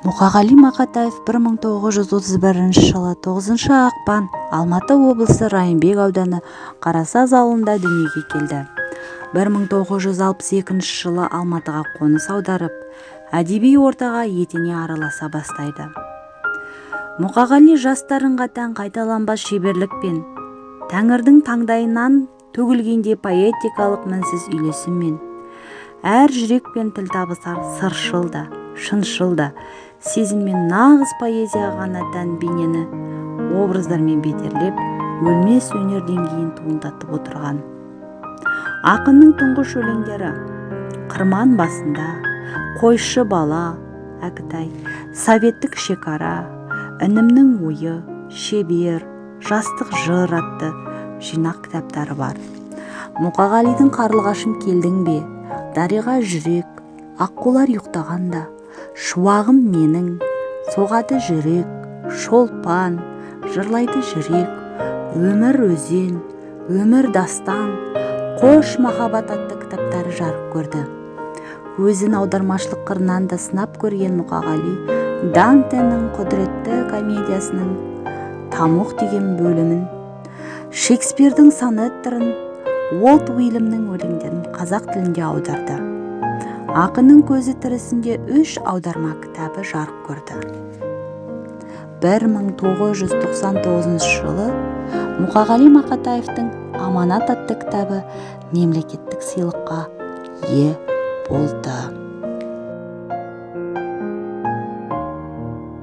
Мұқағали Мақатаев 1931 жылы 9 ақпан Алматы облысы Райымбек ауданы Қарасаз ауылында дүниеге келді. 1962 жылы Алматыға қоныс аударып, әдеби ортаға етене араласа бастайды. Мұқағали жастарынға тән қайталанбас шеберлікпен, Тәңірдің таңдайынан төгілгенде поэтикалық мінсіз үйлесіммен, әр жүрекпен тіл табысар сыршыл да, шыншыл да, сезіммен нағыз поэзия ғана тән бейнені образдармен бедерлеп, өлмес өнер деңгейін туындатып отырған. Ақынның тұңғыш өлеңдері «Қырман басында», «Қойшы бала», «Әкітай», «Советтік шекара», «Інімнің ойы», «Шебер», «Жастық жыр» атты жинақ кітаптары бар. Мұқағалидың «Қарлығашым келдің бе», «Дариға жүрек», «Аққулар ұйықтағанда», «Шуағым менің», «Соғады жүрек», «Шолпан», «Жырлайды жүрек», «Өмір өзен», «Өмір дастан», «Қош махаббат» атты кітаптары жарық көрді. Өзін аудармашылық қырынан да сынап көрген Мұқағали Дантенің құдіретті комедиясының «Тамұқ» деген бөлімін, Шекспирдің сонеттерін, Уолт Уильямның өлеңдерін қазақ тілінде аударды. Ақынның көзі тірісінде 3 аударма кітабы жарық көрді. 1999 жылы Мұқағали Мақатаевтың «Аманат» атты кітабы мемлекеттік сыйлыққа ие болды.